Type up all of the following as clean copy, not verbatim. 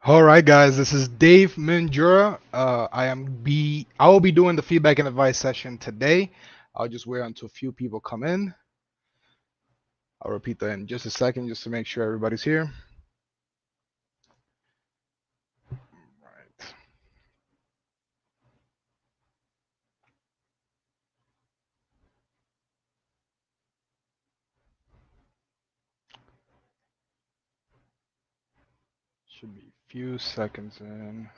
All right, guys, this is Dave Minjura. I will be doing the feedback and advice session today. I'll just wait until a few people come in. I'll repeat that in just a second, just to make sure everybody's here. Right. Should be a few seconds in.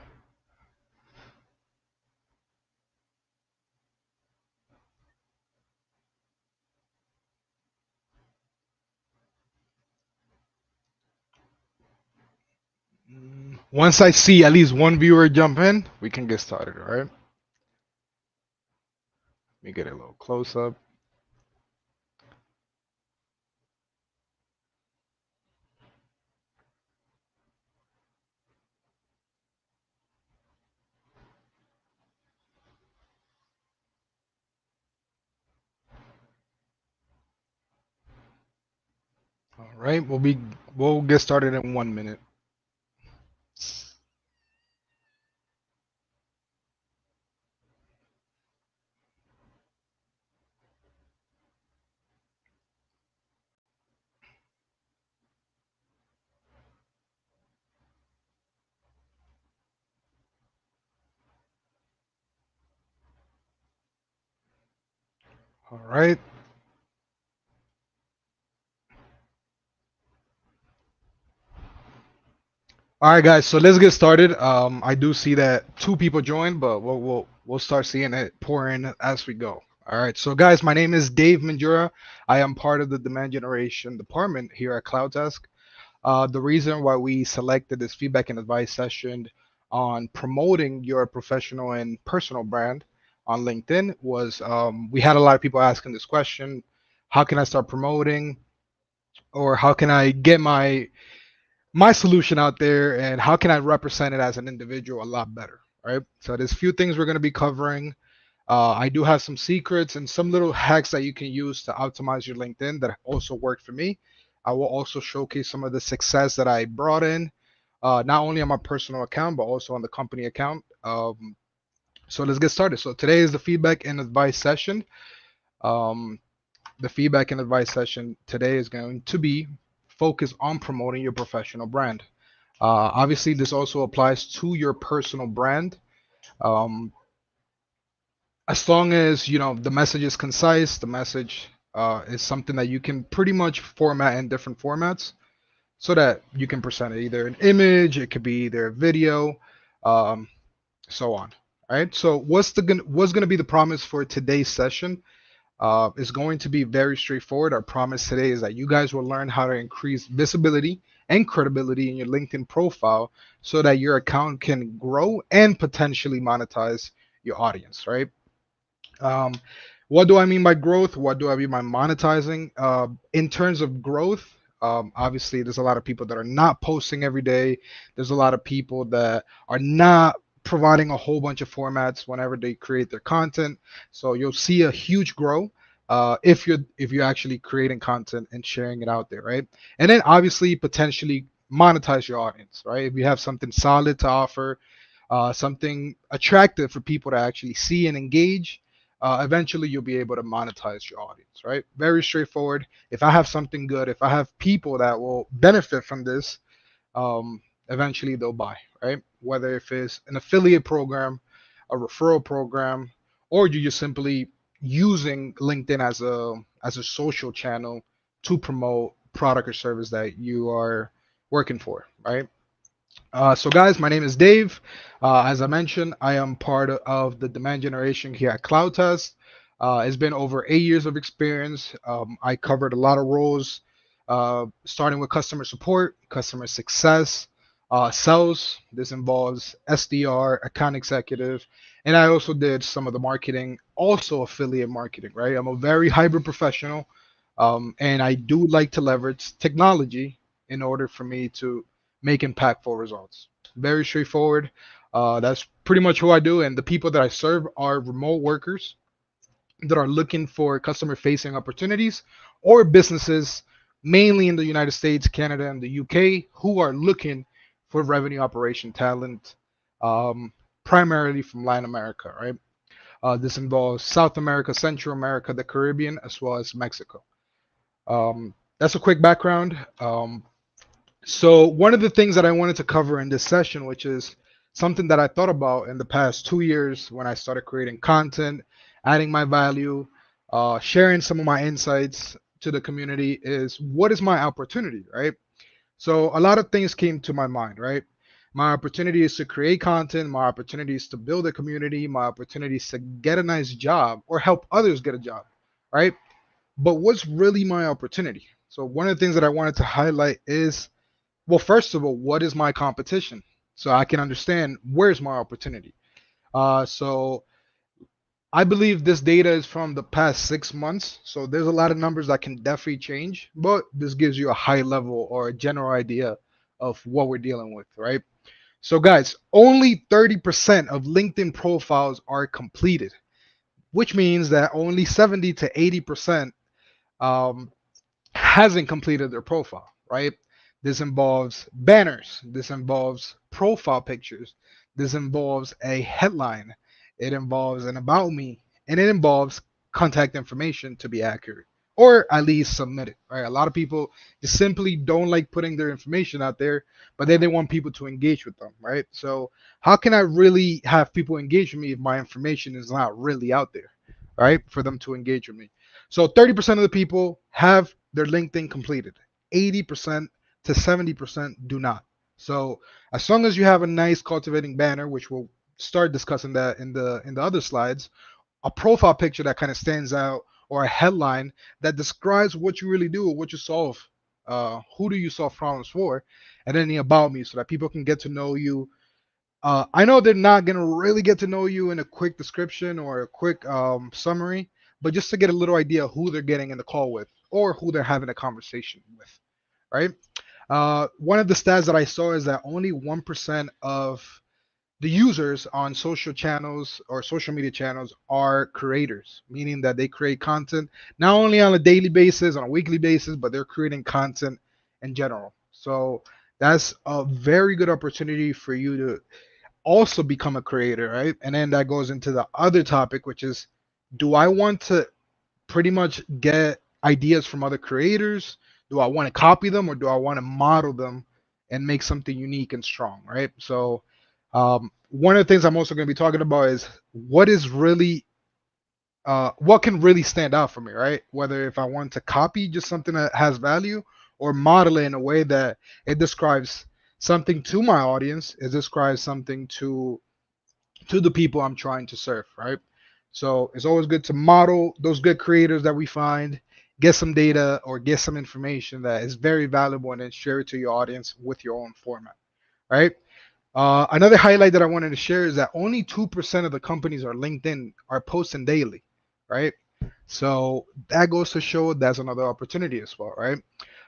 Once I see at least one viewer jump in, we can get started. All right. Let me get a little close up. All right, we'll get started in 1 minute. All right. All right, guys. So let's get started. I do see that two people joined, but we'll start seeing it pour in as we go. All right. So, guys, my name is Dave Manjura. I am part of the demand generation department here at CloudTask. The reason why we selected this feedback and advice session on promoting your professional and personal brand on LinkedIn was we had a lot of people asking this question: how can I start promoting, or how can I get my solution out there, and how can I represent it as an individual a lot better, right? So there's a few things we're going to be covering. I do have some secrets and some little hacks that you can use to optimize your LinkedIn that also worked for me. I will also showcase some of the success that I brought in, not only on my personal account but also on the company account. So let's get started. So today is the feedback and advice session. Um, the feedback and advice session today is going to be focused on promoting your professional brand. Obviously, this also applies to your personal brand. Um, as long as the message is concise, the message is something that you can pretty much format in different formats, so that you can present it either an image, it could be either a video, um, so on. All right. So what's gonna be the promise for today's session? Is going to be very straightforward. Our promise today is that you guys will learn how to increase visibility and credibility in your LinkedIn profile so that your account can grow and potentially monetize your audience, right? Um, what do I mean by growth? What do I mean by monetizing? In terms of growth, obviously, there's a lot of people that are not posting every day. There's a lot of people that are not providing a whole bunch of formats whenever they create their content. So you'll see a huge grow if you're actually creating content and sharing it out there, right? And then obviously potentially monetize your audience, right? If you have something solid to offer, something attractive for people to actually see and engage, eventually you'll be able to monetize your audience, right? Very straightforward. If I have something good, if I have people that will benefit from this, eventually they'll buy, right? Whether if it's an affiliate program, a referral program, or you just simply using LinkedIn as a social channel to promote product or service that you are working for, right? So, guys, my name is Dave. As I mentioned, I am part of the demand generation here at CloudTest. It's been over 8 years of experience. I covered a lot of roles, starting with customer support, customer success, sales. This involves SDR, account executive, and I also did some of the marketing, also affiliate marketing, right? I'm a very hybrid professional, and I do like to leverage technology in order for me to make impactful results. Very straightforward. That's pretty much who I do. And the people that I serve are remote workers that are looking for customer facing opportunities, or businesses mainly in the United States, Canada, and the UK who are looking for revenue operation talent, um, primarily from Latin America, right? This involves South America, Central America, the Caribbean, as well as Mexico. That's a quick background. So one of the things that I wanted to cover in this session, which is something that I thought about in the past 2 years when I started creating content, adding my value, sharing some of my insights to the community, is what is my opportunity, right? So a lot of things came to my mind, right? My opportunity is to create content, my opportunity is to build a community, my opportunity is to get a nice job or help others get a job, right? But what's really my opportunity? So one of the things that I wanted to highlight is, well, first of all, what is my competition? So I can understand where's my opportunity. So I believe this data is from the past 6 months. So there's a lot of numbers that can definitely change, but this gives you a high level or a general idea of what we're dealing with, right? So, guys, only 30% of LinkedIn profiles are completed, which means that only 70 to 80% um, hasn't completed their profile, right? This involves banners, this involves profile pictures, this involves a headline, it involves an about me, and it involves contact information to be accurate or at least submit it, right? A lot of people just simply don't like putting their information out there, but then they want people to engage with them, right? So, how can I really have people engage with me if my information is not really out there, right? For them to engage with me. So 30% of the people have their LinkedIn completed. 80% to 70% do not. So as long as you have a nice cultivating banner, which we'll start discussing that in the other slides, a profile picture that kind of stands out, or a headline that describes what you really do, what you solve, who do you solve problems for, and then the about me, so that people can get to know you. I know they're not gonna really get to know you in a quick description or a quick summary, but just to get a little idea who they're getting in the call with or who they're having a conversation with, right? One of the stats that I saw is that only 1% of the users on social channels or social media channels are creators, meaning that they create content not only on a daily basis, on a weekly basis, but they're creating content in general. So that's a very good opportunity for you to also become a creator, right? And then that goes into the other topic, which is, do I want to pretty much get ideas from other creators? Do I want to copy them or do I want to model them and make something unique and strong, right? So, one of the things I'm also going to be talking about is what can really stand out for me, right? Whether if I want to copy just something that has value or model it in a way that it describes something to my audience, it describes something to the people I'm trying to serve, right? So it's always good to model those good creators that we find, get some data or get some information that is very valuable, and then share it to your audience with your own format, right? Another highlight that I wanted to share is that only 2% of the companies on LinkedIn are posting daily, right? So that goes to show that's another opportunity as well, right?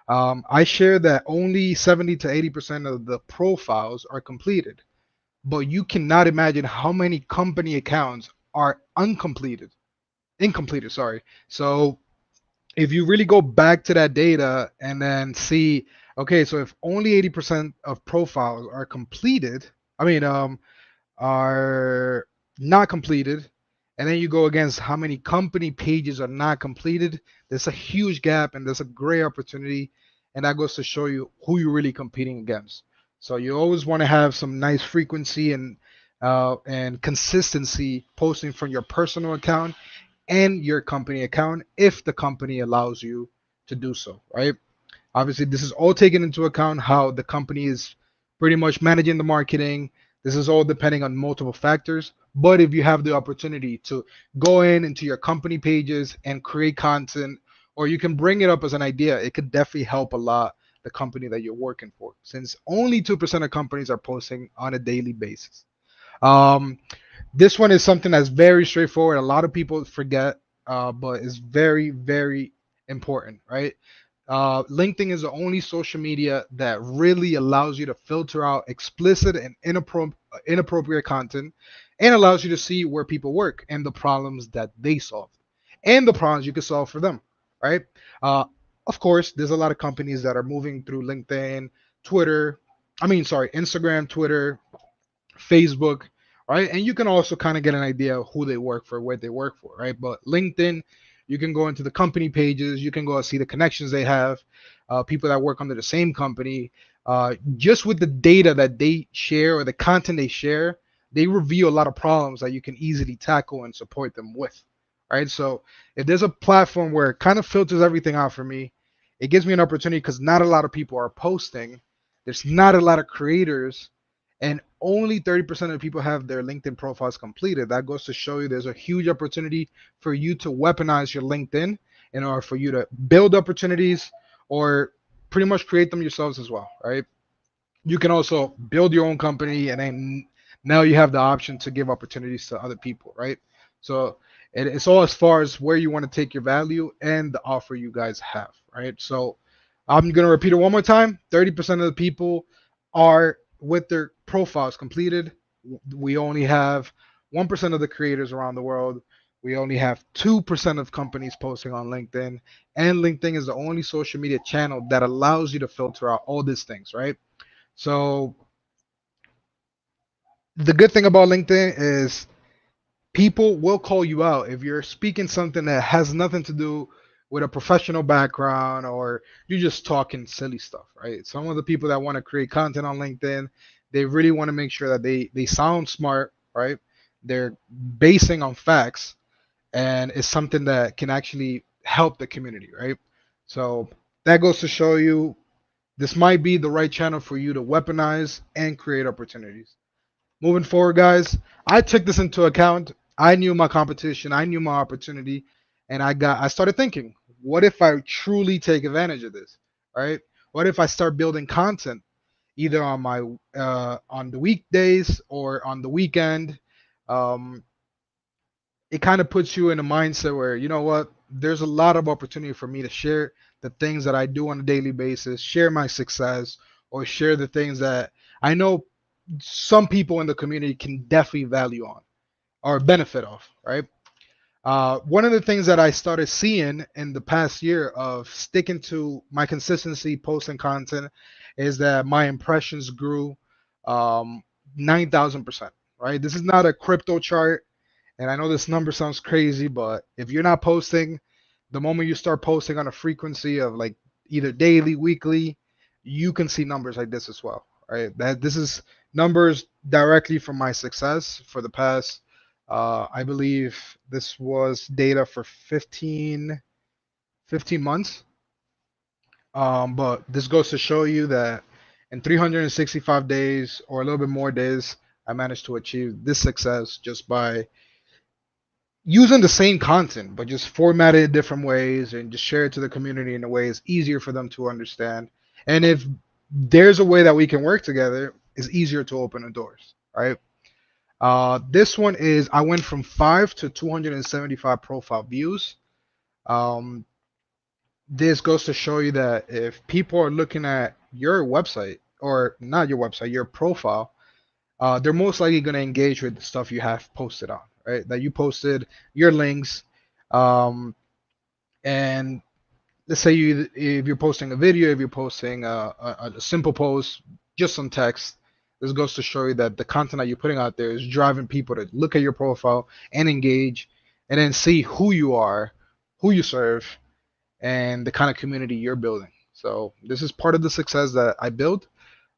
I share that only 70 to 80% of the profiles are completed, but you cannot imagine how many company accounts are incompleted, sorry. So if you really go back to that data and then see, okay, so if only 80% of profiles are completed, I mean, are not completed, and then you go against how many company pages are not completed, there's a huge gap and there's a great opportunity, and that goes to show you who you're really competing against. So you always want to have some nice frequency and consistency posting from your personal account and your company account if the company allows you to do so, right? Obviously, this is all taken into account how the company is pretty much managing the marketing. This is all depending on multiple factors. But if you have the opportunity to go into your company pages and create content, or you can bring it up as an idea, it could definitely help a lot the company that you're working for, since only 2% of companies are posting on a daily basis. Um, this one is something that's very straightforward. A lot of people forget, but it's very, very important, right? LinkedIn is the only social media that really allows you to filter out explicit and inappropriate content and allows you to see where people work and the problems that they solve and the problems you can solve for them, right? Uh, of course, there's a lot of companies that are moving through LinkedIn, Twitter. I mean, sorry, Instagram, Twitter, Facebook, right? And you can also kind of get an idea of who they work for, what they work for, right? But LinkedIn, you can go into the company pages, you can go and see the connections they have, people that work under the same company. Just with the data that they share or the content they share, they reveal a lot of problems that you can easily tackle and support them with, right? So if there's a platform where it kind of filters everything out for me, it gives me an opportunity because not a lot of people are posting. There's not a lot of creators and only 30% of people have their LinkedIn profiles completed. That goes to show you there's a huge opportunity for you to weaponize your LinkedIn in order for you to build opportunities or pretty much create them yourselves as well, right? You can also build your own company and then now you have the option to give opportunities to other people, right? So it's all as far as where you want to take your value and the offer you guys have, right? So I'm going to repeat it one more time. 30% of the people are with their profiles completed. We only have 1% of the creators around the world. We only have 2% of companies posting on LinkedIn. And LinkedIn is the only social media channel that allows you to filter out all these things, right? So the good thing about LinkedIn is people will call you out if you're speaking something that has nothing to do with a professional background or you're just talking silly stuff, right? Some of the people that want to create content on LinkedIn, they really want to make sure that they sound smart, right? They're basing on facts and it's something that can actually help the community, right? So that goes to show you this might be the right channel for you to weaponize and create opportunities. Moving forward, guys, I took this into account. I knew my competition, I knew my opportunity, and I started thinking, what if I truly take advantage of this, right? What if I start building content either on my on the weekdays or on the weekend? Um, it kind of puts you in a mindset where you know what, there's a lot of opportunity for me to share the things that I do on a daily basis, share my success, or share the things that I know some people in the community can definitely value on or benefit off, right? One of the things that I started seeing in the past year of sticking to my consistency posting content is that my impressions grew um, 9,000%, right? This is not a crypto chart. And I know this number sounds crazy, but if you're not posting, the moment you start posting on a frequency of like either daily, weekly, you can see numbers like this as well, right? That this is numbers directly from my success for the past, I believe this was data for 15 months. But this goes to show you that in 365 days or a little bit more days, I managed to achieve this success just by using the same content, but just format it in different ways and just share it to the community in a way it's easier for them to understand. And if there's a way that we can work together, it's easier to open the doors, right? This one is I went from 5 to 275 profile views. Um, this goes to show you that if people are looking at your website or not your website, your profile, they're most likely going to engage with the stuff you have posted on, right? That you posted your links, um, and let's say you if you're posting a video, if you're posting a simple post, just some text. This goes to show you that the content that you're putting out there is driving people to look at your profile and engage, and then see who you are, who you serve, and the kind of community you're building. So this is part of the success that I built.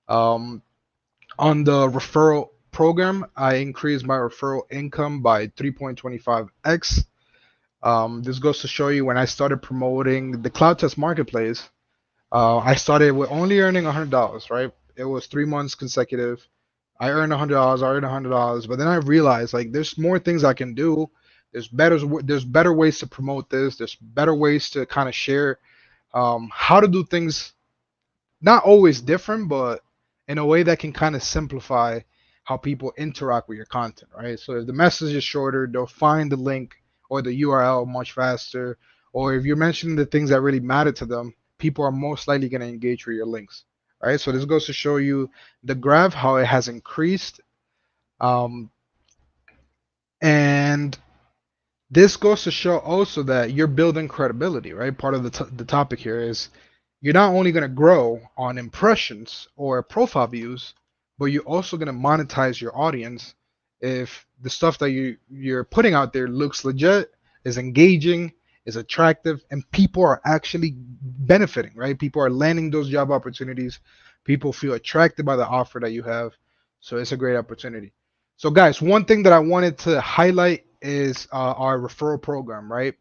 Um, on the referral program, I increased my referral income by 3.25x. This goes to show you when I started promoting the Cloud Test Marketplace, I started with only earning $100, right? It was 3 months consecutive. I earned $100, I earned $100, but then I realized like there's more things I can do. There's better ways to promote this. There's better ways to kind of share how to do things not always different, but in a way that can kind of simplify how people interact with your content, right? So if the message is shorter, they'll find the link or the URL much faster. Or if you're mentioning the things that really matter to them, people are most likely going to engage with your links, right? So this goes to show you the graph, how it has increased. Um, and this goes to show also that you're building credibility, right? Part of the topic here is you're not only going to grow on impressions or profile views, but you're also going to monetize your audience if the stuff that you're putting out there looks legit, is engaging, is attractive, and people are actually benefiting, right? People are landing those job opportunities. People feel attracted by the offer that you have. So it's a great opportunity. So guys, one thing that I wanted to highlight is our referral program, right?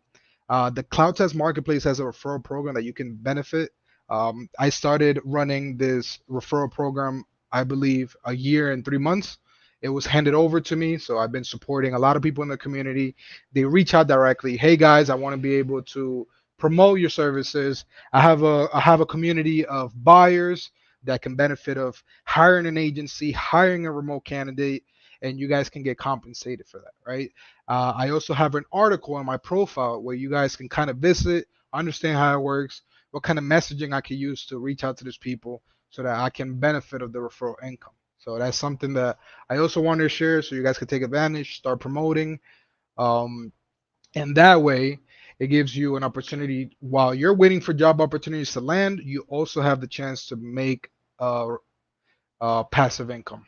The Cloud Test Marketplace has a referral program that you can benefit. I started running this referral program, I believe, a year and 3 months. It was handed over to me, so I've been supporting a lot of people in the community. They reach out directly. Hey guys, I want to be able to promote your services. I have a community of buyers that can benefit of hiring an agency, hiring a remote candidate, and you guys can get compensated for that, right? I also have an article on my profile where you guys can kind of visit, understand how it works, what kind of messaging I can use to reach out to these people so that I can benefit of the referral income. So that's something that I also wanted to share so you guys can take advantage, start promoting. Um, and that way, it gives you an opportunity while you're waiting for job opportunities to land, you also have the chance to make passive income.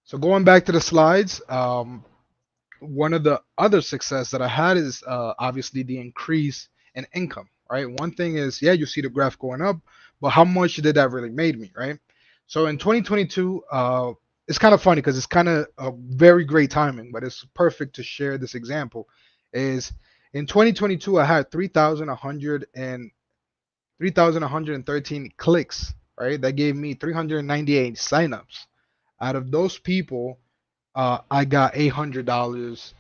So going back to the slides, one of the other success that I had is obviously the increase in income, right? One thing is, yeah, you see the graph going up, but how much did that really made me, right? So in 2022, it's kind of funny because it's kind of a very great timing, but it's perfect to share this example. Is in 2022, I had 3,113 clicks, right? That gave me 398 signups. Out of those people, I got $800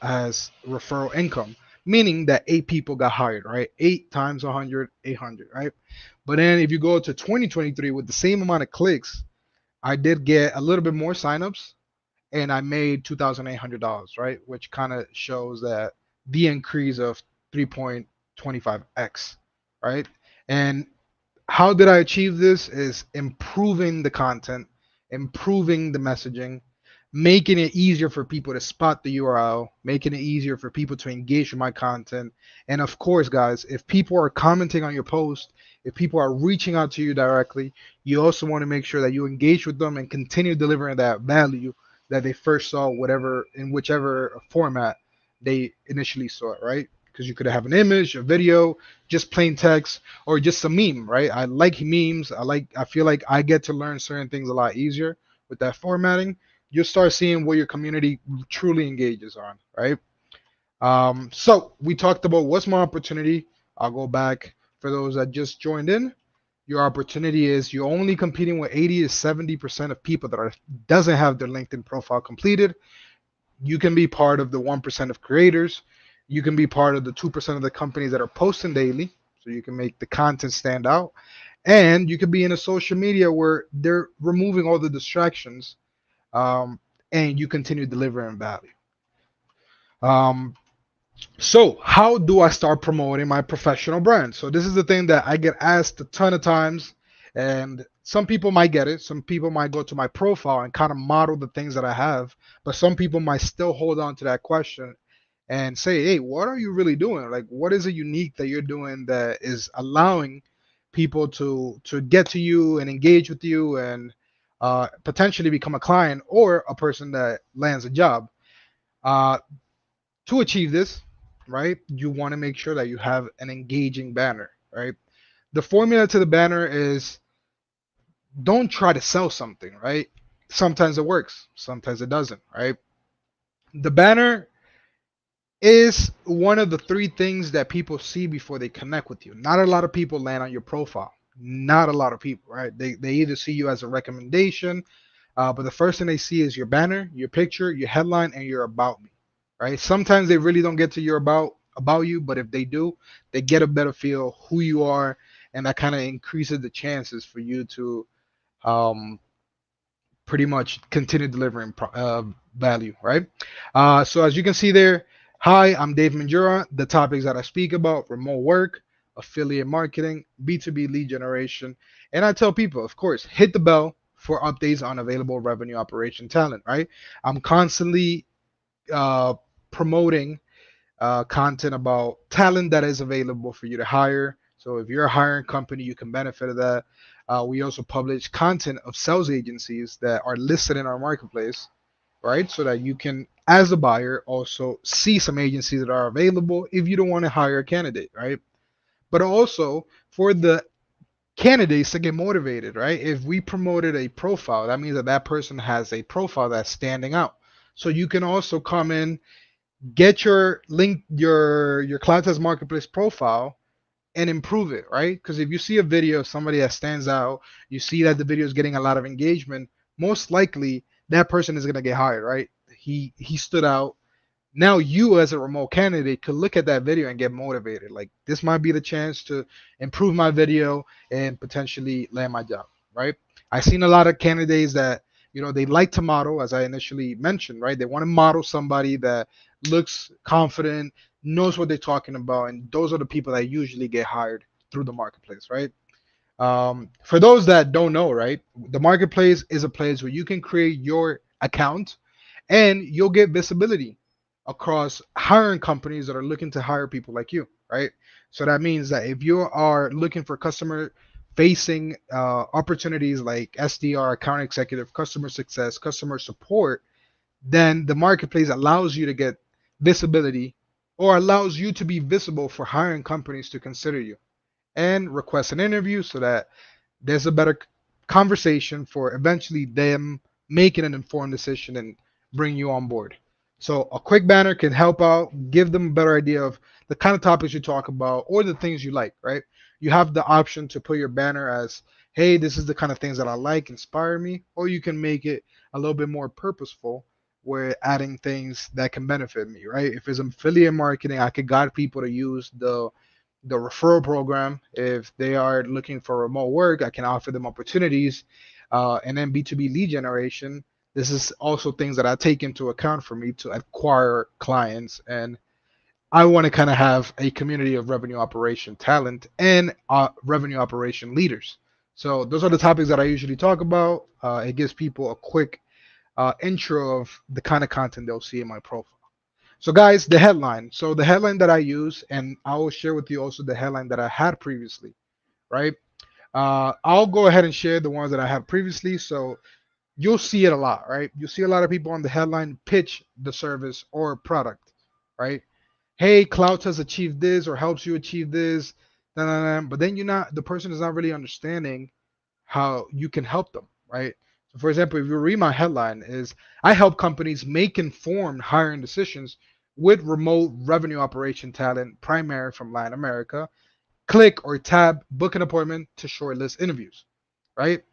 as referral income, meaning that 8 people got hired, right? 8 times 100, 800, right? But then if you go to 2023 with the same amount of clicks, I did get a little bit more signups and I made $2,800, right? Which kind of shows that the increase of 3.25x, right? And how did I achieve this is improving the content, improving the messaging, making it easier for people to spot the URL, making it easier for people to engage with my content. And of course, guys, if people are commenting on your post, if people are reaching out to you directly, you also want to make sure that you engage with them and continue delivering that value that they first saw, whatever in whichever format they initially saw it, right? Because you could have an image, a video, just plain text, or just a meme, right? I like memes. I feel like I get to learn certain things a lot easier with that formatting. You'll start seeing what your community truly engages on, right? So we talked about what's my opportunity. I'll go back for those that just joined in. Your opportunity is you're only competing with 80 to 70% of people that are doesn't have their LinkedIn profile completed. You can be part of the 1% of creators. You can be part of the 2% of the companies that are posting daily. So you can make the content stand out. And you can be in a social media where they're removing all the distractions, um, and you continue delivering value. Um, so how do I start promoting my professional brand? So this is the thing that I get asked a ton of times, and some people might get it. Some people might go to my profile and kind of model the things that I have, but some people might still hold on to that question and say, hey, what are you really doing? Like, what is it unique that you're doing that is allowing people to get to you and engage with you and potentially become a client or a person that lands a job? Uh, to achieve this, right, you want to make sure that you have an engaging banner, right? The formula to the banner is don't try to sell something, right? Sometimes it works, sometimes it doesn't, right? The banner is one of the three things that people see before they connect with you. Not a lot of people land on your profile. Not a lot of people, right? They either see you as a recommendation, but the first thing they see is your banner, your picture, your headline, and your about me, right? Sometimes they really don't get to your about you, but if they do, they get a better feel who you are, and that kind of increases the chances for you to um, pretty much continue delivering value, right? So as you can see there, hi, I'm Dave Manjura. The topics that I speak about: remote work, affiliate marketing, B2B lead generation, and I tell people, of course, hit the bell for updates on available revenue operation talent. Right? I'm constantly promoting content about talent that is available for you to hire. So if you're a hiring company, you can benefit of that. We also publish content of sales agencies that are listed in our marketplace, right? So that you can, as a buyer, also see some agencies that are available if you don't want to hire a candidate, right? But also for the candidates to get motivated, right? If we promoted a profile, that means that that person has a profile that's standing out. So you can also come in, get your link, your Cloud Test Marketplace profile, and improve it, right? Because if you see a video of somebody that stands out, you see that the video is getting a lot of engagement, most likely that person is gonna get hired, right? He stood out. Now you as a remote candidate could look at that video and get motivated. Like this might be the chance to improve my video and potentially land my job, right? I've seen a lot of candidates that, they like to model, as I initially mentioned, right? They want to model somebody that looks confident, knows what they're talking about, and those are the people that usually get hired through the marketplace, right? For those that don't know, right, the marketplace is a place where you can create your account and you'll get visibility across hiring companies that are looking to hire people like you, right? So that means that if you are looking for customer facing opportunities like SDR, account executive, customer success, customer support, then the marketplace allows you to get visibility or allows you to be visible for hiring companies to consider you and request an interview so that there's a better conversation for eventually them making an informed decision and bring you on board. So a quick banner can help out, give them a better idea of the kind of topics you talk about or the things you like, right? You have the option to put your banner as, hey, this is the kind of things that I like, inspire me, or you can make it a little bit more purposeful where adding things that can benefit me, right? If it's affiliate marketing, I could guide people to use the referral program. If they are looking for remote work, I can offer them opportunities. And then B2B lead generation. This is also things that I take into account for me to acquire clients. And I want to kind of have a community of revenue operation talent and revenue operation leaders. So those are the topics that I usually talk about. It gives people a quick intro of the kind of content they'll see in my profile. So, guys, the headline. So, the headline that I use, and I will share with you also the headline that I had previously, right? I'll go ahead and share the ones that I had previously. So, you'll see it a lot, right? You see a lot of people on the headline pitch the service or product, right? Hey, Cloud has achieved this or helps you achieve this, nah, nah, nah. But then the person is not really understanding how you can help them, right? So for example, if you read my headline is I help companies make informed hiring decisions with remote revenue operation talent primary from Latin America. Click or tab book an appointment to shortlist interviews, right?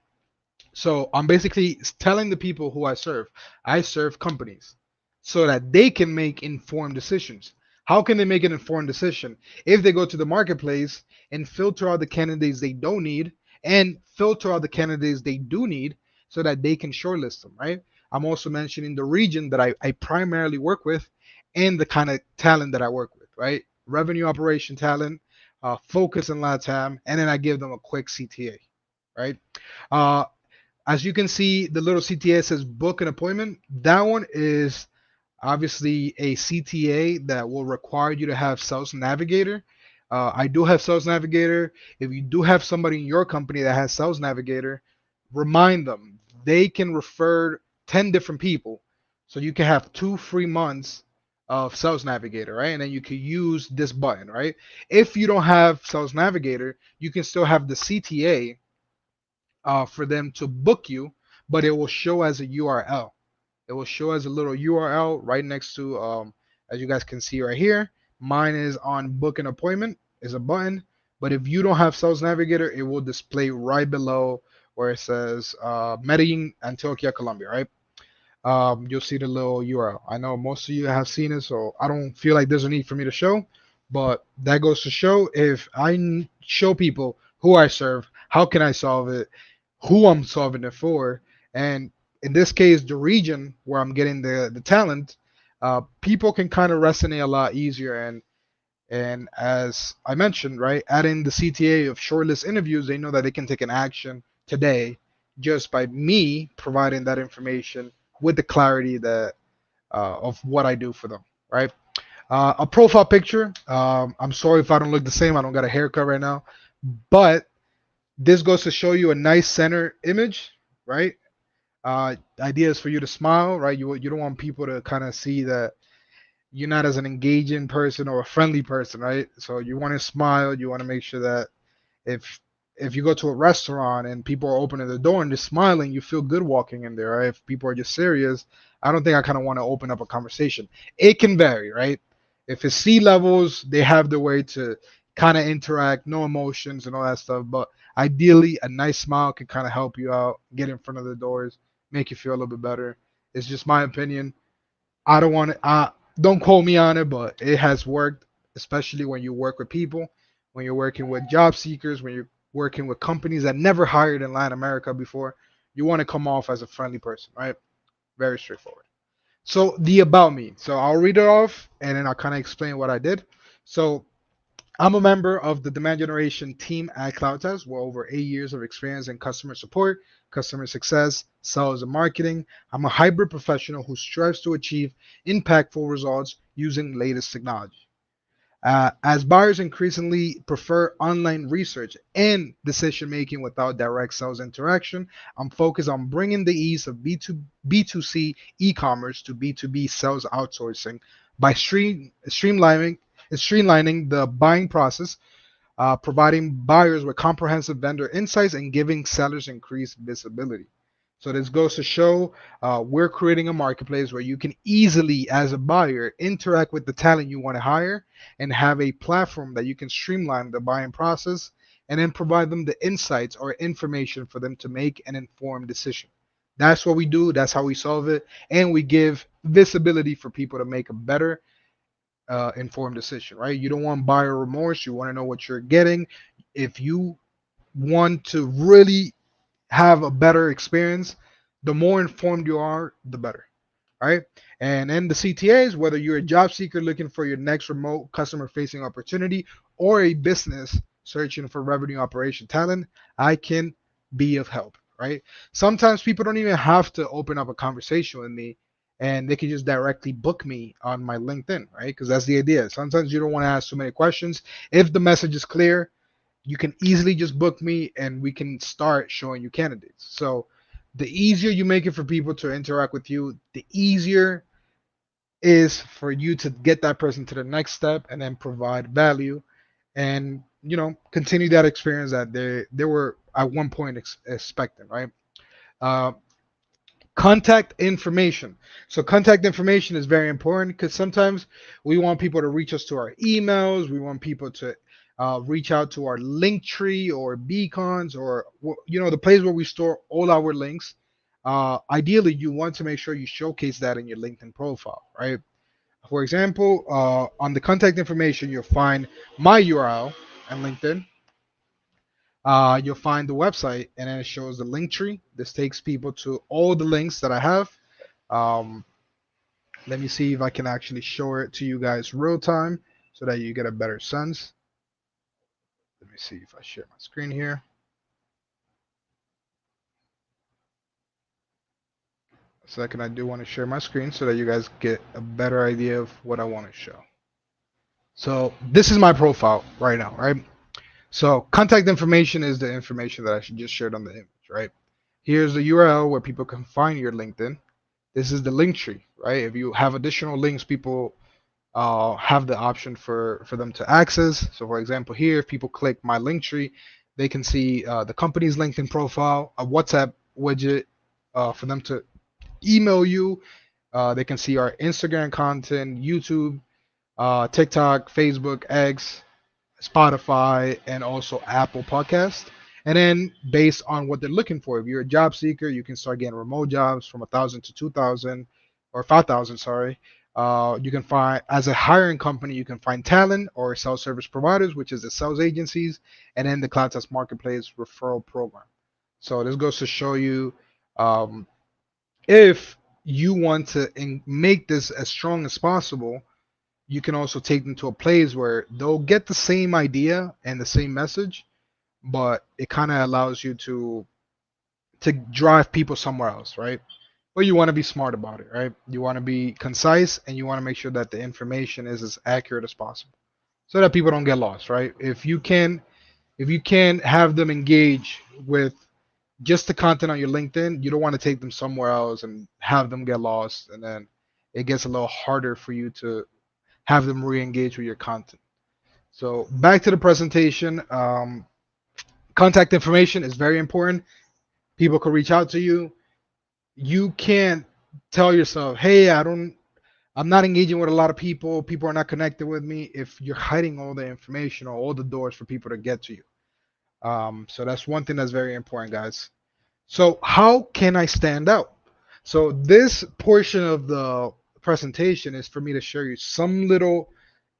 So I'm basically telling the people who I serve companies so that they can make informed decisions. How can they make an informed decision? If they go to the marketplace and filter out the candidates they don't need and filter out the candidates they do need so that they can shortlist them, right? I'm also mentioning the region that I primarily work with and the kind of talent that I work with, right? Revenue operation talent, focus in LATAM, and then I give them a quick CTA, right? Uh, as you can see, the little CTA says book an appointment. That one is obviously a CTA that will require you to have Sales Navigator. I do have Sales Navigator. If you do have somebody in your company that has Sales Navigator, remind them they can refer 10 different people. So you can have 2 free months of Sales Navigator, right? And then you can use this button, right? If you don't have Sales Navigator, you can still have the CTA for them to book you, but it will show as a URL. It will show as a little URL right next to, as you guys can see right here. Mine is on book an appointment, is a button. But if you don't have Sales Navigator, it will display right below where it says Medellin, Antioquia, Colombia, right? You'll see the little URL. I know most of you have seen it, so I don't feel like there's a need for me to show. But that goes to show if I show people who I serve, how can I solve it, who I'm solving it for, and in this case, the region where I'm getting the talent, people can kind of resonate a lot easier. And as I mentioned, right, adding the CTA of shortlist interviews, they know that they can take an action today just by me providing that information with the clarity that of what I do for them, right? A profile picture. I'm sorry if I don't look the same. I don't got a haircut right now, but this goes to show you a nice center image, right? Idea is for you to smile, right? You don't want people to kind of see that you're not as an engaging person or a friendly person, right? So you want to smile. You want to make sure that if if you go to a restaurant and people are opening the door and just smiling, you feel good walking in there, right? If people are just serious, I don't think I kind of want to open up a conversation. It can vary, right? If it's sea levels, they have the way to kind of interact, no emotions and all that stuff. But ideally, a nice smile can kind of help you out, get in front of the doors, make you feel a little bit better. It's just my opinion. I don't want to. Don't quote me on it, but it has worked, especially when you work with people, when you're working with job seekers, when you're working with companies that never hired in Latin America before. You want to come off as a friendly person, right? Very straightforward. So the about me. So I'll read it off, and then I'll kind of explain what I did. So I'm a member of the demand generation team at CloudTest with over 8 years of experience in customer support, customer success, sales, and marketing. I'm a hybrid professional who strives to achieve impactful results using latest technology. As buyers increasingly prefer online research and decision making without direct sales interaction, I'm focused on bringing the ease of B2C e commerce to B2B sales outsourcing by streamlining the buying process, providing buyers with comprehensive vendor insights, and giving sellers increased visibility. So this goes to show we're creating a marketplace where you can easily, as a buyer, interact with the talent you want to hire and have a platform that you can streamline the buying process and then provide them the insights or information for them to make an informed decision. That's what we do. That's how we solve it. And we give visibility for people to make a better informed decision, right? You don't want buyer remorse. You want to know what you're getting. If you want to really have a better experience, the more informed you are, the better, right? And in the CTAs, whether you're a job seeker looking for your next remote customer facing opportunity or a business searching for revenue operation talent, I can be of help, right? Sometimes people don't even have to open up a conversation with me and they can just directly book me on my LinkedIn, right? Because that's the idea. Sometimes you don't want to ask too many questions. If the message is clear, you can easily just book me and we can start showing you candidates. So the easier you make it for people to interact with you, the easier is for you to get that person to the next step and then provide value and continue that experience that they were at one point expecting, right? uh, Contact information. So contact information is very important because sometimes we want people to reach us to our emails. We want people to reach out to our link tree or beacons or the place where we store all our links. Ideally, you want to make sure you showcase that in your LinkedIn profile, right? For example, on the contact information, you'll find my URL and LinkedIn. You'll find the website, and then it shows the link tree. This takes people to all the links that I have. Um, Let me see if I can actually show it to you guys real time so that you get a better sense. Let me see if I share my screen here. A second, I do want to share my screen so that you guys get a better idea of what I want to show. So this is my profile right now, right? So contact information is the information that I just shared on the image, right? Here's the URL where people can find your LinkedIn. This is the link tree, right? If you have additional links, people have the option for them to access. So for example, here, if people click my link tree, they can see the company's LinkedIn profile, a WhatsApp widget for them to email you. They can see our Instagram content, YouTube, TikTok, Facebook, X, Spotify, and also Apple Podcast. And then based on what they're looking for, if you're a job seeker, you can start getting remote jobs from 1,000 to 2,000 or 5,000. Sorry. You can find as a hiring company, you can find talent or sales service providers, which is the sales agencies, and then the Cloud Test Marketplace referral program. So this goes to show you um, if you want to make this as strong as possible, you can also take them to a place where they'll get the same idea and the same message, but it kind of allows you to drive people somewhere else, right? but you want to be smart about it, right? You want to be concise and you want to make sure that the information is as accurate as possible so that people don't get lost, right? If you can have them engage with just the content on your LinkedIn, you don't want to take them somewhere else and have them get lost, and then it gets a little harder for you to have them re-engage with your content. So back to the presentation. Contact information is very important. People can reach out to you. You can't tell yourself, "Hey, I'm not engaging with a lot of people. People are not connected with me." If you're hiding all the information or all the doors for people to get to you. So that's one thing that's very important, guys. So how can I stand out? So this portion of the presentation is for me to share you some little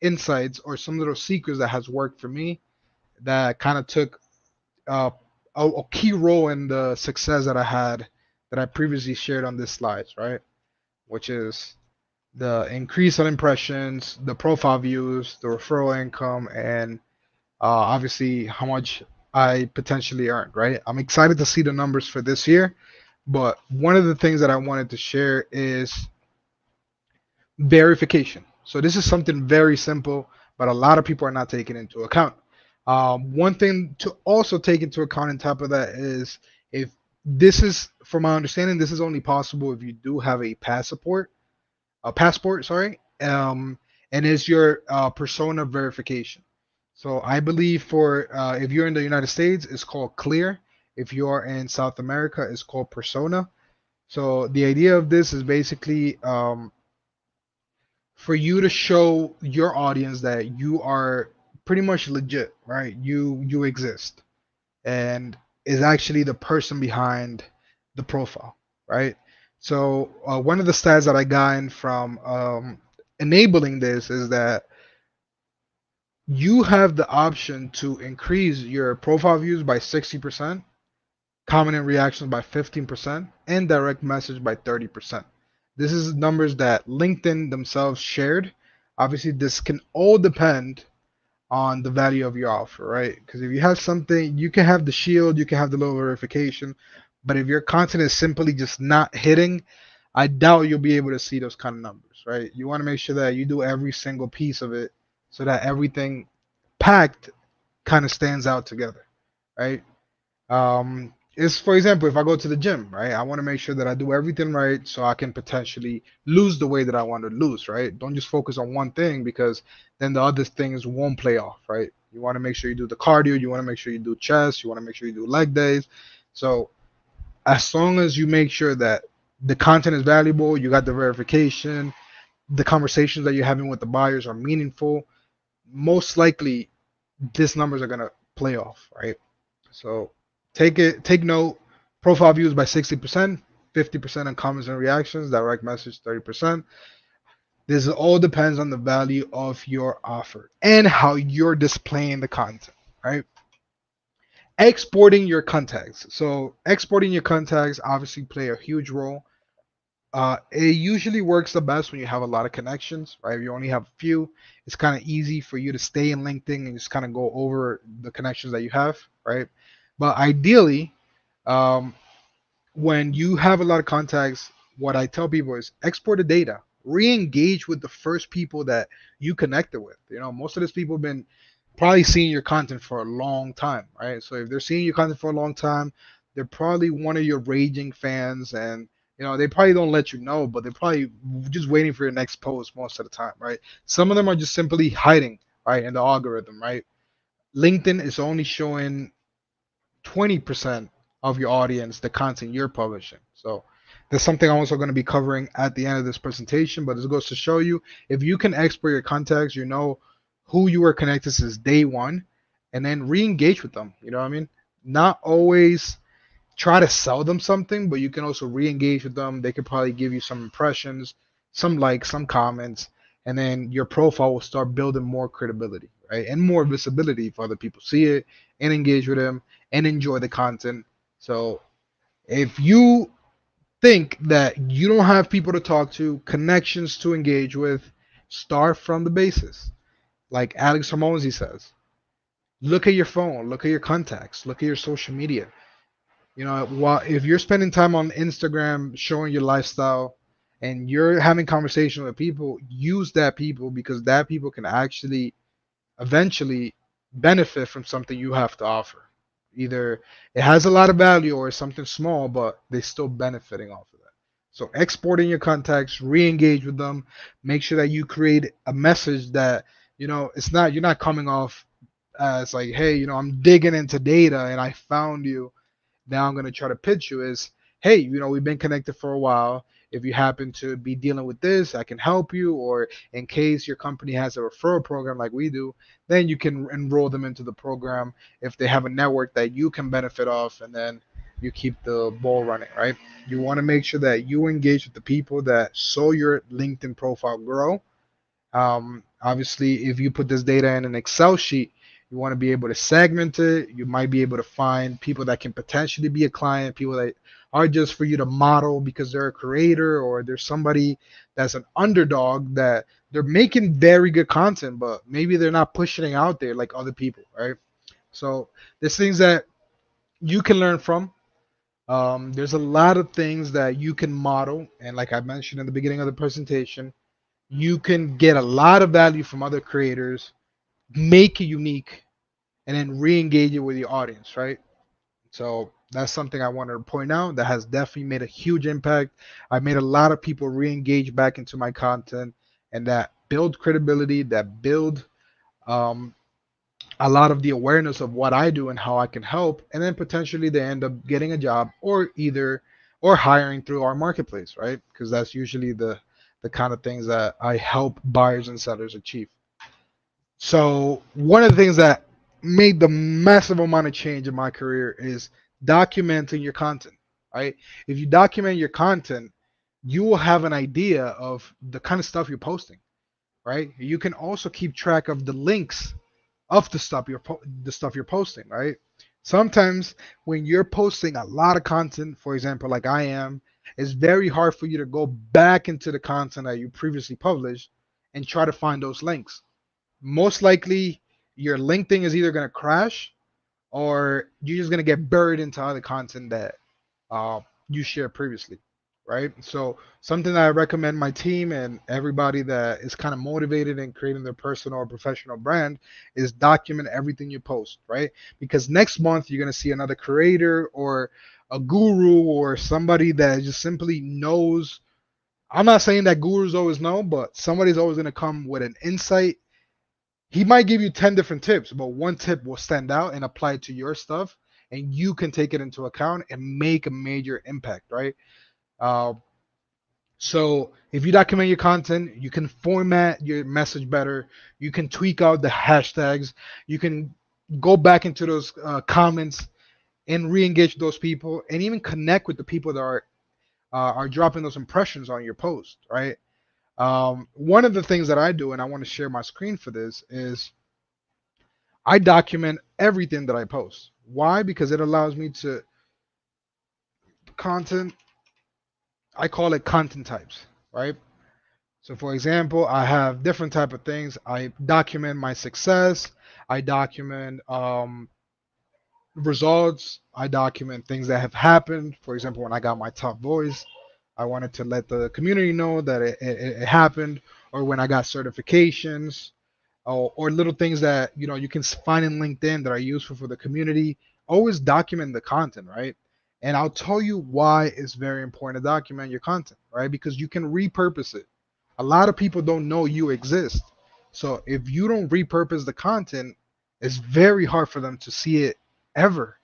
insights or some little secrets that has worked for me that kind of took uh, a key role in the success that I had that I previously shared on this slides, right? Which is the increase on impressions, the profile views, the referral income, and obviously how much I potentially earned, right? I'm excited to see the numbers for this year, but one of the things that I wanted to share is verification. So this is something very simple, but a lot of people are not taking into account. One thing to also take into account on top of that is if this is, from my understanding, this is only possible if you do have a passport, sorry, and is your persona verification. So I believe for if you're in the United States, it's called Clear. If you are in South America, it's called Persona. So the idea of this is basically for you to show your audience that you are pretty much legit, right? You exist and is actually the person behind the profile, right? So one of the stats that I got from enabling this is that you have the option to increase your profile views by 60%, comment and reactions by 15%, and direct message by 30%. This is numbers that LinkedIn themselves shared. Obviously, this can all depend on the value of your offer, right? Because if you have something, you can have the shield, you can have the low verification, but if your content is simply just not hitting, I doubt you'll be able to see those kind of numbers, right? You want to make sure that you do every single piece of it so that everything packed kind of stands out together, right? Is for example, if I go to the gym, right, I want to make sure that I do everything right so I can potentially lose the weight that I want to lose, right? Don't just focus on one thing because then the other things won't play off, right? You want to make sure you do the cardio, you want to make sure you do chest, you want to make sure you do leg days. So as long as you make sure that the content is valuable, you got the verification, the conversations that you're having with the buyers are meaningful, most likely these numbers are gonna play off, right? So take note. Profile views by 60%, 50% on comments and reactions, direct message 30%. This all depends on the value of your offer and how you're displaying the content, right? Exporting your contacts. So exporting your contacts obviously play a huge role. It usually works the best when you have a lot of connections, right? If you only have a few, it's kind of easy for you to stay in LinkedIn and just kind of go over the connections that you have, right? But ideally, um, when you have a lot of contacts, what I tell people is export the data, re-engage with the first people that you connected with. Most of these people have been probably seeing your content for a long time, right? So if they're seeing your content for a long time, they're probably one of your raging fans, and they probably don't let you know, but they're probably just waiting for your next post most of the time, right? Some of them are just simply hiding, right, in the algorithm, right? LinkedIn is only showing 20% of your audience the content you're publishing. So there's something I'm also going to be covering at the end of this presentation, but this goes to show you if you can export your contacts, you know who you were connected since day one, and then re-engage with them. You know what I mean? Not always try to sell them something, but you can also re-engage with them. They could probably give you some impressions, some likes, some comments, and then your profile will start building more credibility, right? And more visibility if other people see it and engage with them and enjoy the content. So if you think that you don't have people to talk to, connections to engage with, start from the basis. Like Alex Hormozy says, look at your phone, look at your contacts, look at your social media. If you're spending time on Instagram showing your lifestyle and you're having conversation with people, use that people because that people can actually eventually benefit from something you have to offer. Either it has a lot of value or it's something small, but they're still benefiting off of that. So exporting your contacts, re-engage with them, make sure that you create a message that, it's not, you're not coming off as like, hey, I'm digging into data and I found you, now I'm going to try to pitch you is, hey, we've been connected for a while. If you happen to be dealing with this, I can help you. Or in case your company has a referral program like we do, then you can enroll them into the program if they have a network that you can benefit off, and then you keep the ball running, right? You want to make sure that you engage with the people that saw your LinkedIn profile grow. Obviously, if you put this data in an Excel sheet, you want to be able to segment it. You might be able to find people that can potentially be a client, people that are just for you to model because they're a creator or there's somebody that's an underdog that they're making very good content, but maybe they're not pushing it out there like other people, right? So there's things that you can learn from. There's a lot of things that you can model, and like I mentioned in the beginning of the presentation, you can get a lot of value from other creators, make it unique, and then re-engage it with your audience, right? So that's something I wanted to point out that has definitely made a huge impact. I made a lot of people re-engage back into my content, and that build credibility, that build um, a lot of the awareness of what I do and how I can help, and then potentially they end up getting a job or hiring through our marketplace, right? Because that's usually the kind of things that I help buyers and sellers achieve. So one of the things that made the massive amount of change in my career is documenting your content, right? If you document your content, you will have an idea of the kind of stuff you're posting, right? You can also keep track of the links of the stuff you're posting, right? Sometimes when you're posting a lot of content, for example, like I am, it's very hard for you to go back into the content that you previously published and try to find those links. Most likely your LinkedIn is either going to crash or you're just going to get buried into other content that you shared previously, right? So something that I recommend my team and everybody that is kind of motivated in creating their personal or professional brand is document everything you post, right? Because next month you're going to see another creator or a guru or somebody that just simply knows. I'm not saying that gurus always know, but somebody's always going to come with an insight. He might give you 10 different tips, but one tip will stand out and apply to your stuff, and you can take it into account and make a major impact, right? Uh, so if you document your content, you can format your message better. You can tweak out the hashtags. You can go back into those comments and re-engage those people, and even connect with the people that are dropping those impressions on your post, right? One of the things that I do, and I want to share my screen for this, is I document everything that I post. Why? Because it allows me to content. I call it content types, right? So for example, I have different type of things. I document my success. I document results. I document things that have happened. For example, when I got my top voice, I wanted to let the community know that it happened. Or when I got certifications, or little things that you can find in LinkedIn that are useful for the community. Always document the content, right? And I'll tell you why it's very important to document your content, right? Because you can repurpose it. A lot of people don't know you exist. So if you don't repurpose the content, it's very hard for them to see it ever.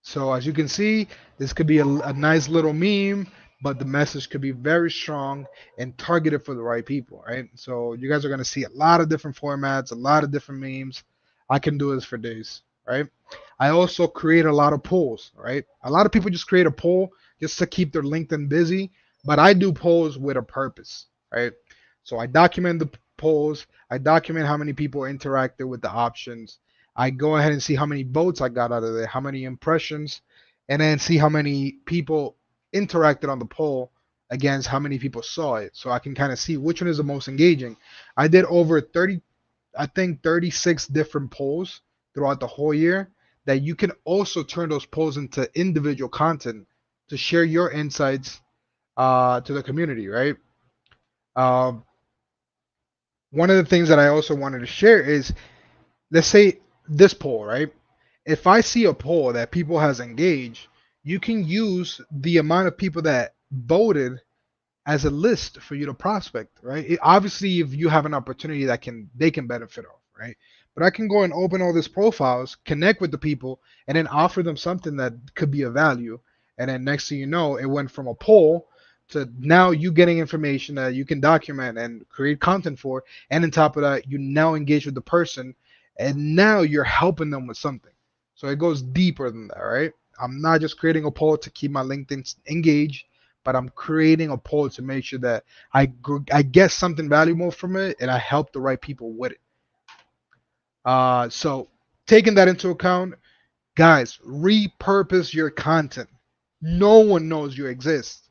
So as you can see, this could be a nice little meme, but the message could be very strong and targeted for the right people, right? So you guys are gonna see a lot of different formats, a lot of different memes. I can do this for days, right? I also create a lot of polls, right? A lot of people just create a poll just to keep their LinkedIn busy, but I do polls with a purpose, right? So I document the polls, I document how many people interacted with the options, I go ahead and see how many votes I got out of there, how many impressions, and then see how many people interacted on the poll against how many people saw it. So I can kind of see which one is the most engaging. I did over 30, I think 36 different polls throughout the whole year. that you can also turn those polls into individual content to share your insights to the community, right? Um, One of the things that I also wanted to share is, let's say this poll, right? If I see a poll that people has engaged, you can use the amount of people that voted as a list for you to prospect, right? Obviously, if you have an opportunity that can they can benefit off, right? But I can go and open all these profiles, connect with the people, and then offer them something that could be of value. And then next thing you know, it went from a poll to now you getting information that you can document and create content for. And on top of that, you now engage with the person, and now you're helping them with something. So it goes deeper than that, right? I'm not just creating a poll to keep my LinkedIn engaged, but I'm creating a poll to make sure that I get something valuable from it and I help the right people with it. So taking that into account, guys, repurpose your content. No one knows you exist,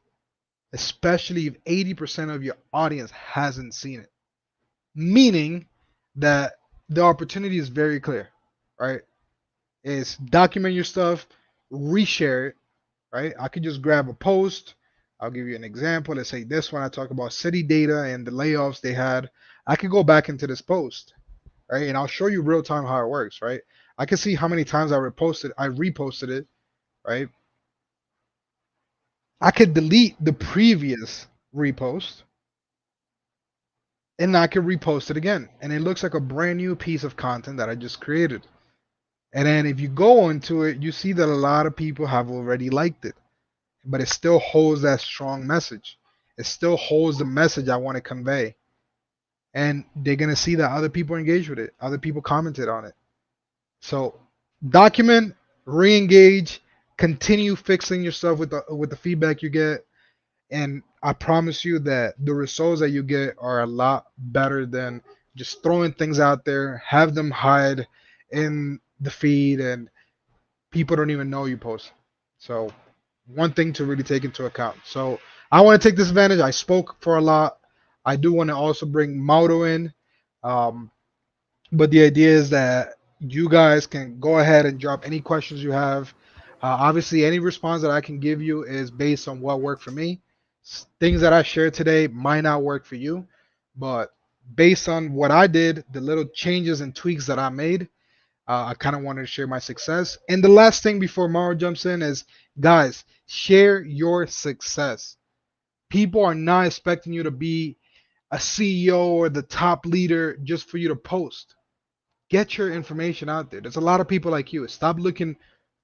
especially if 80% of your audience hasn't seen it. Meaning that the opportunity is very clear, right? Is document your stuff, reshare it, right? I could just grab a post. I'll give you an example. Let's say this one, I talk about city data and the layoffs they had. I could go back into this post, right? And I'll show you real time how it works, right? I can see how many times I reposted it, right? I could delete the previous repost and I could repost it again. And it looks like a brand new piece of content that I just created. And then if you go into it, you see that a lot of people have already liked it, but it still holds that strong message. It still holds the message I want to convey. And they're gonna see that other people engage with it, other people commented on it. So document, re-engage, continue fixing yourself with the feedback you get, and I promise you that the results that you get are a lot better than just throwing things out there, have them hide in the feed, and people don't even know you post. So one thing to really take into account. So I want to take this advantage. I spoke for a lot. I do want to also bring Mauro in. Um, but the idea is that you guys can go ahead and drop any questions you have. Obviously, any response that I can give you is based on what worked for me. Things that I shared today might not work for you, but based on what I did, the little changes and tweaks that I made, I kind of wanted to share my success. And the last thing before Mauro jumps in is, guys, share your success. People are not expecting you to be a CEO or the top leader just for you to post. Get your information out there. There's a lot of people like you. Stop looking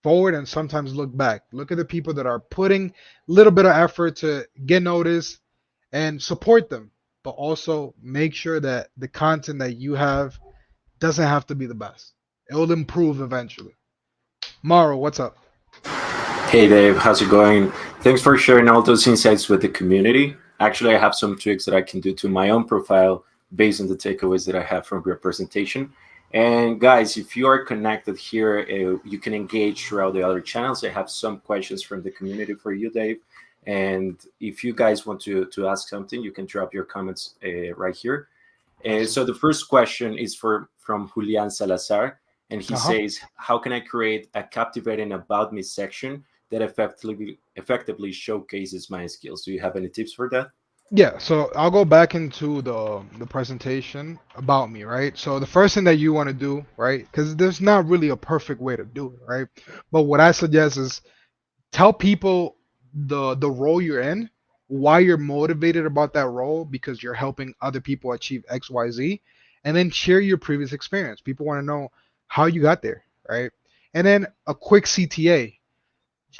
forward and sometimes look back. Look at the people that are putting a little bit of effort to get noticed and support them. But also make sure that the content that you have doesn't have to be the best. It will improve eventually. Maro, what's up? Hey Dave, how's it going? Thanks for sharing all those insights with the community. Actually, I have some tweaks that I can do to my own profile based on the takeaways that I have from your presentation. And guys, if you are connected here, you can engage throughout the other channels. I have some questions from the community for you, Dave. And if you guys want to ask something, you can drop your comments right here. Awesome. So the first question is from Julian Salazar, and he Uh-huh. says, "How can I create a captivating about me section that effectively showcases my skills?" Do you have any tips for that? Yeah, so I'll go back into the presentation about me, right? So the first thing that you want to do, right? Because there's not really a perfect way to do it, right? But what I suggest is tell people the role you're in, why you're motivated about that role because you're helping other people achieve XYZ, and then share your previous experience. People want to know how you got there, right? And then a quick CTA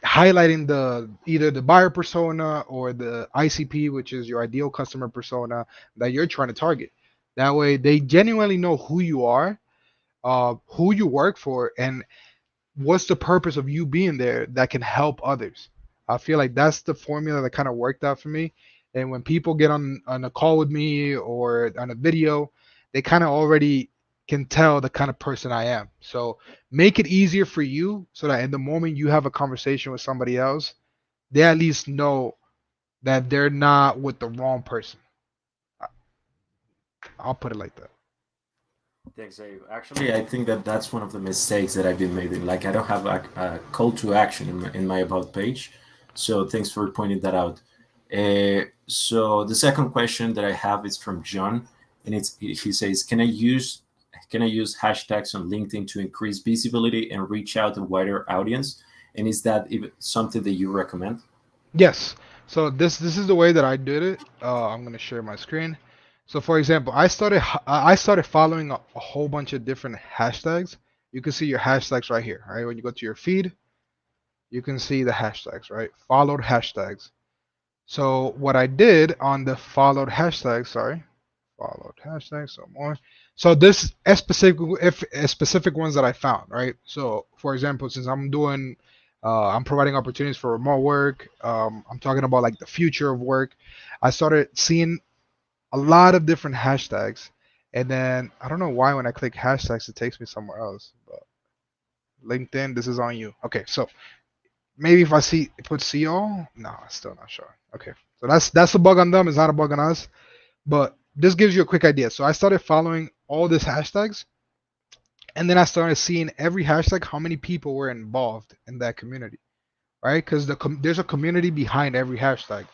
highlighting the either the buyer persona or the ICP, which is your ideal customer persona that you're trying to target. That way they genuinely know who you are, who you work for, and what's the purpose of you being there that can help others. I feel like that's the formula that kind of worked out for me. And when people get on a call with me or on a video, they kind of already can tell the kind of person I am. So make it easier for you so that in the moment you have a conversation with somebody else, they at least know that they're not with the wrong person. I'll put it like that. Thanks, Dave. Actually, I think that that's one of the mistakes that I've been making. Like, I don't have a call to action in my about page. So thanks for pointing that out. So the second question that I have is from John, and he says, can I use hashtags on LinkedIn to increase visibility and reach out to a wider audience? And is that even something that you recommend? Yes. So this is the way that I did it. I'm gonna share my screen. So for example, I started following a whole bunch of different hashtags. You can see your hashtags right here, right? When you go to your feed, you can see the hashtags, right? Followed hashtags. So what I did on the followed hashtag, sorry, followed hashtag, so more. So this a specific if a specific ones that I found, right? So for example, since I'm providing opportunities for remote work. I'm talking about like the future of work. I started seeing a lot of different hashtags, and then I don't know why when I click hashtags it takes me somewhere else. But LinkedIn, this is on you. Okay, so maybe if I see put CO, no, it's still not showing. Okay, so that's a bug on them. It's not a bug on us. But this gives you a quick idea. So I started following all these hashtags, and then I started seeing every hashtag how many people were involved in that community, right? Because there's a community behind every hashtag.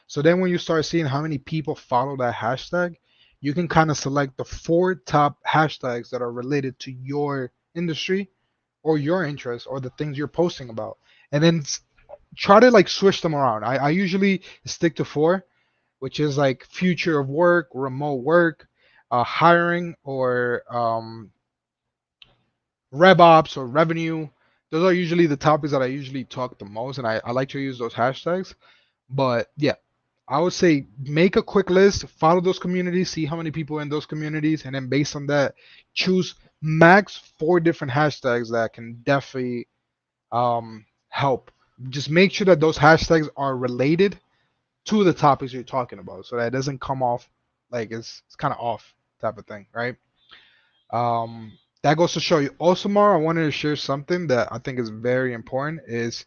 So then when you start seeing how many people follow that hashtag, you can kind of select the four top hashtags that are related to your industry or your interest or the things you're posting about, and then try to like switch them around. I usually stick to four, which is like future of work, remote work, hiring, or RevOps or revenue. Those are usually the topics that I usually talk the most, and I like to use those hashtags. But yeah, I would say make a quick list, follow those communities, see how many people in those communities, and then based on that, choose max four different hashtags that can definitely help. Just make sure that those hashtags are related to the topics you're talking about, so that it doesn't come off like it's kind of off type of thing, right? That goes to show you. Also, Mara, I wanted to share something that I think is very important. Is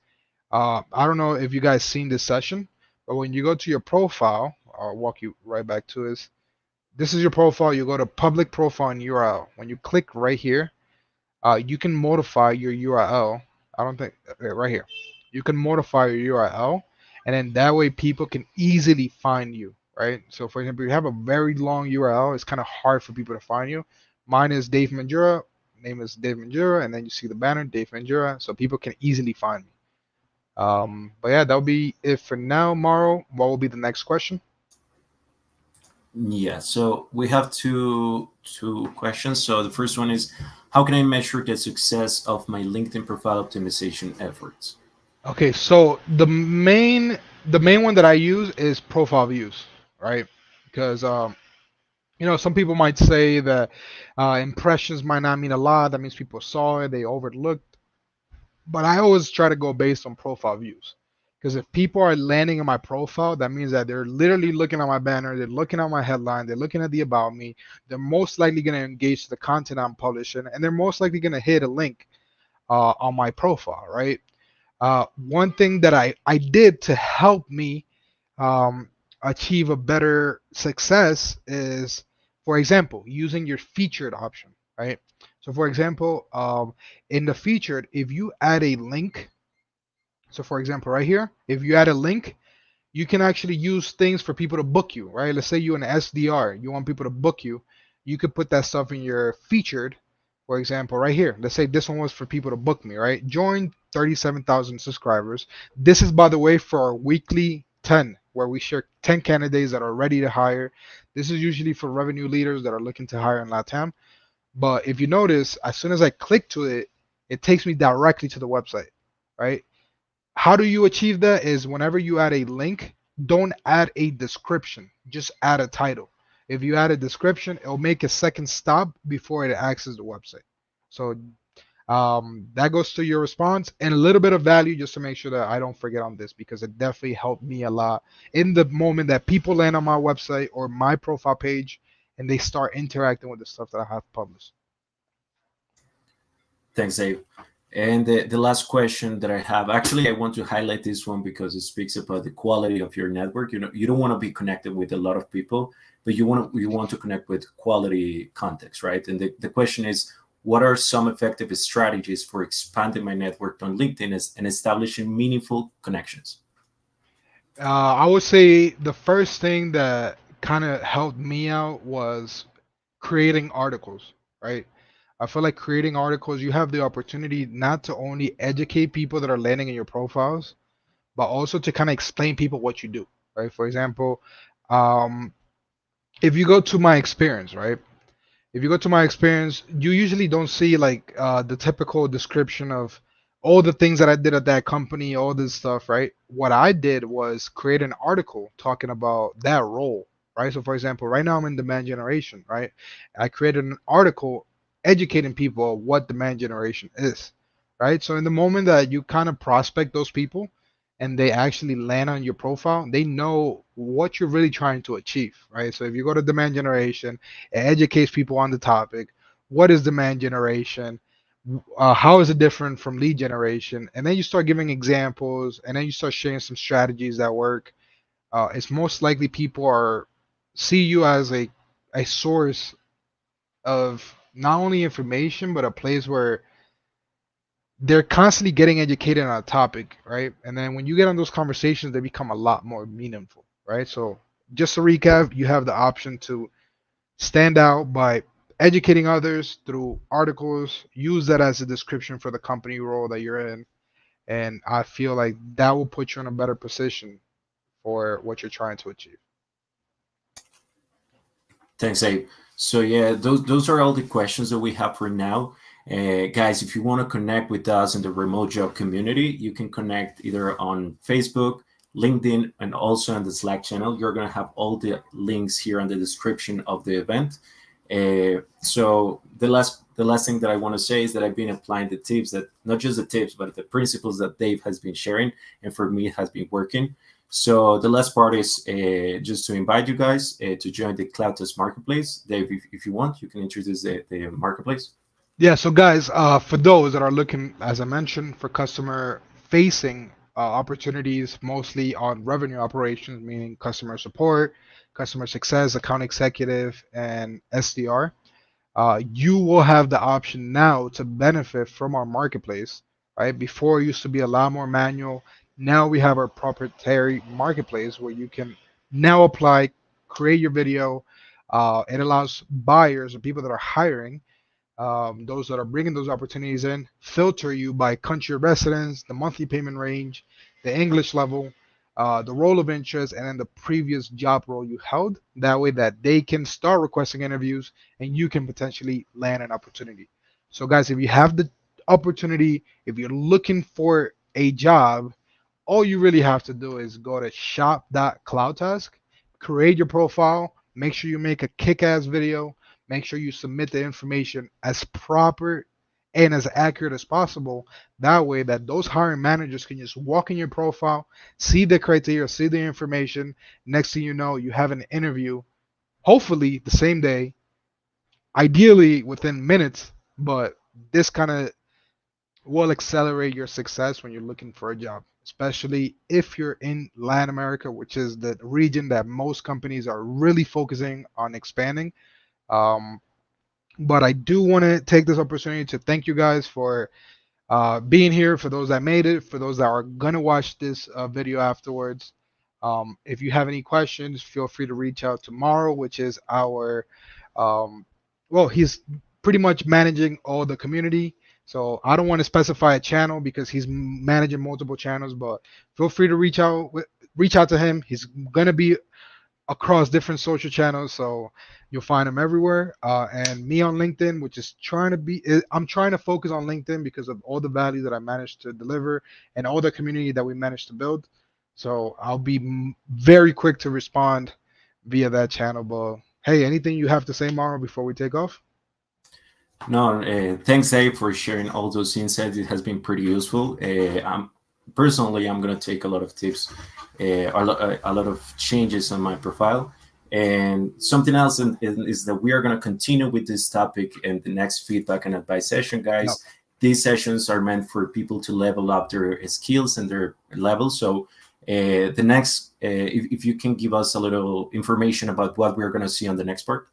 I don't know if you guys seen this session, but when you go to your profile, I'll walk you right back to this. This is your profile. You go to public profile and URL. When you click right here, you can modify your URL. I don't think right here. You can modify your URL, and then that way people can easily find you, right? So, for example, you have a very long URL. It's kind of hard for people to find you. Mine is Dave Manjura. Name is Dave Manjura, and then you see the banner, Dave Manjura, so people can easily find me. But yeah, that'll be it for now. Maro, what will be the next question? Yeah, so we have two questions. So the first one is, how can I measure the success of my LinkedIn profile optimization efforts? Okay, so the main one that I use is profile views, right? Because some people might say that impressions might not mean a lot. That means people saw it, they overlooked. But I always try to go based on profile views. Because if people are landing on my profile, that means that they're literally looking at my banner, they're looking at my headline, they're looking at the about me. They're most likely going to engage the content I'm publishing, and they're most likely going to hit a link on my profile, right? One thing that I did to help me um, achieve a better success is, for example, using your featured option, right? So, for example, in the featured, if you add a link, so for example, right here, if you add a link, you can actually use things for people to book you, right? Let's say you're an SDR, you want people to book you, you could put that stuff in your featured, for example, right here. Let's say this one was for people to book me, right? Join 37,000 subscribers. This is, by the way, for our weekly 10, where we share 10 candidates that are ready to hire. This is usually for revenue leaders that are looking to hire in LATAM. But if you notice, as soon as I click to it, it takes me directly to the website, right? How do you achieve that is whenever you add a link, don't add a description, just add a title. If you add a description, it'll make a second stop before it accesses the website. So that goes to your response and a little bit of value just to make sure that I don't forget on this because it definitely helped me a lot in the moment that people land on my website or my profile page and they start interacting with the stuff that I have published. Thanks, Dave. And the last question that I have, actually, I want to highlight this one because it speaks about the quality of your network. You know, you don't want to be connected with a lot of people, but you want to connect with quality contacts, right? And the question is, what are some effective strategies for expanding my network on LinkedIn and establishing meaningful connections? I would say the first thing that kind of helped me out was creating articles, right? I feel like creating articles, you have the opportunity not to only educate people that are landing in your profiles, but also to kind of explain people what you do, right? For example, um, if you go to my experience, right? If you go to my experience, you usually don't see like the typical description of all the things that I did at that company, all this stuff, right? What I did was create an article talking about that role, right? So, for example, right now I'm in demand generation, right? I created an article educating people what demand generation is, right? So, in the moment that you kind of prospect those people and they actually land on your profile, they know what you're really trying to achieve, right? So, if you go to demand generation, it educates people on the topic. What is demand generation? How is it different from lead generation? And then you start giving examples, and then you start sharing some strategies that work. It's most likely people are see you as a source of not only information but a place where they're constantly getting educated on a topic, right? And then when you get on those conversations, they become a lot more meaningful, right? So just to recap, you have the option to stand out by educating others through articles, use that as a description for the company role that you're in, and I feel like that will put you in a better position for what you're trying to achieve. Thanks, Abe. So yeah, those are all the questions that we have for now. Guys, if you want to connect with us in the remote job community, you can connect either on Facebook, LinkedIn, and also on the Slack channel. You're going to have all the links here in the description of the event. So the last thing that I want to say is that I've been applying the tips, that not just the tips, but the principles that Dave has been sharing, and for me it has been working. So the last part is just to invite you guys to join the Cloud Test Marketplace. Dave, if you want, you can introduce the marketplace. Yeah, so guys, for those that are looking, as I mentioned, for customer facing opportunities, mostly on revenue operations, meaning customer support, customer success, account executive, and SDR, you will have the option now to benefit from our marketplace, right? Before it used to be a lot more manual. Now we have our proprietary marketplace where you can now apply, create your video. It allows buyers or people that are hiring, those that are bringing those opportunities in, filter you by country of residence, the monthly payment range, the English level, the role of interest, and then the previous job role you held. That way, that they can start requesting interviews, and you can potentially land an opportunity. So, guys, if you have the opportunity, if you're looking for a job, all you really have to do is go to shop.cloudtask, create your profile, make sure you make a kick-ass video, make sure you submit the information as proper and as accurate as possible. That way that those hiring managers can just walk in your profile, see the criteria, see the information. Next thing you know, you have an interview, hopefully the same day, ideally within minutes, but this kind of will accelerate your success when you're looking for a job, especially if you're in Latin America, which is the region that most companies are really focusing on expanding. Um, but I do want to take this opportunity to thank you guys for being here, for those that made it, for those that are going to watch this video afterwards. If you have any questions, feel free to reach out tomorrow, which is our, um, well, he's pretty much managing all the community. So I don't want to specify a channel because he's managing multiple channels, but feel free to reach out to him. He's going to be across different social channels, so you'll find them everywhere. And me on LinkedIn, which is I'm trying to focus on LinkedIn because of all the value that I managed to deliver and all the community that we managed to build. So I'll be very quick to respond via that channel. But hey, anything you have to say, Maro, before we take off? No, thanks, Dave, for sharing all those insights. It has been pretty useful. Personally, I'm going to take a lot of tips, a lot of changes on my profile. And something else is that we are going to continue with this topic in the next feedback and advice session, Yep. guys. these sessions are meant for people to level up their skills and their levels. So the next, if you can give us a little information about what we're going to see on the next part.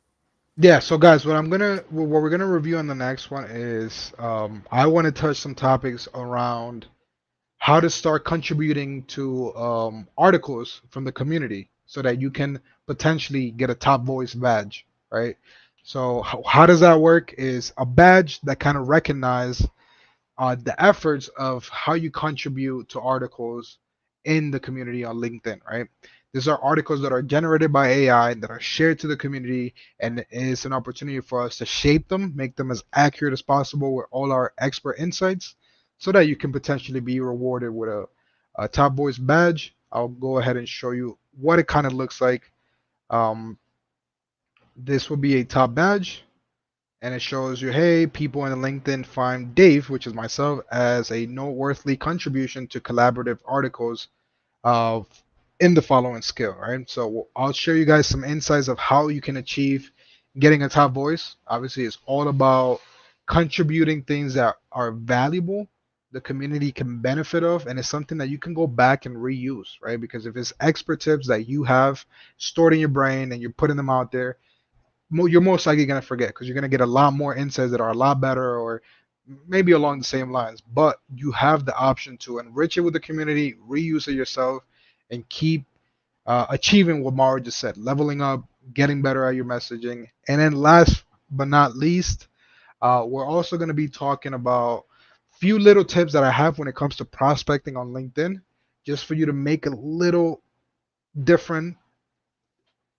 Yeah, so guys, what we're gonna review on the next one is I want to touch some topics around how to start contributing to articles from the community so that you can potentially get a top voice badge, right? So how does that work? Is a badge that kind of recognize the efforts of how you contribute to articles in the community on LinkedIn, right? These are articles that are generated by AI that are shared to the community, and it's an opportunity for us to shape them, make them as accurate as possible with all our expert insights, so that you can potentially be rewarded with a top voice badge. I'll go ahead and show you what it kind of looks like. Um, this will be a top badge, and it shows you, hey, people in LinkedIn find Dave, which is myself, as a noteworthy contribution to collaborative articles of in the following skill, right? So I'll show you guys some insights of how you can achieve getting a top voice. Obviously, it's all about contributing things that are valuable, the community can benefit of, and it's something that you can go back and reuse, right? Because if it's expert tips that you have stored in your brain and you're putting them out there, you're most likely going to forget because you're going to get a lot more insights that are a lot better or maybe along the same lines. But you have the option to enrich it with the community, reuse it yourself, and keep achieving what Mauro just said, leveling up, getting better at your messaging. And then last but not least, we're also going to be talking about few little tips that I have when it comes to prospecting on LinkedIn, just for you to make a little different,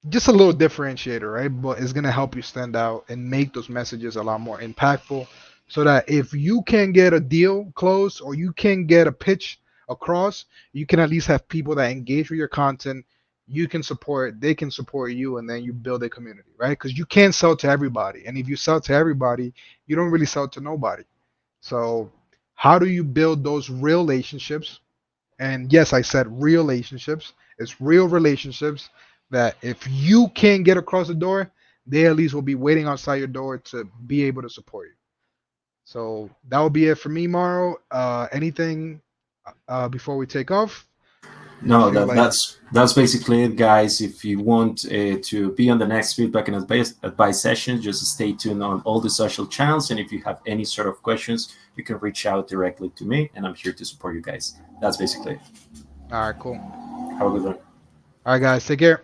just a little differentiator, right? But it's gonna help you stand out and make those messages a lot more impactful. So that if you can get a deal closed or you can get a pitch across, you can at least have people that engage with your content. You can support, they can support you, and then you build a community, right? Because you can't sell to everybody, and if you sell to everybody, you don't really sell to nobody. So, how do you build those real relationships? And yes, I said real relationships. It's real relationships that if you can't get across the door, they at least will be waiting outside your door to be able to support you. So that will be it for me, Mauro. Anything before we take off? You No, feel like, that's basically it, guys. If you want to be on the next feedback and advice session, just stay tuned on all the social channels. And if you have any sort of questions, you can reach out directly to me, and I'm here to support you guys. That's basically it. all right, cool. Have a good one. All right, guys, take care.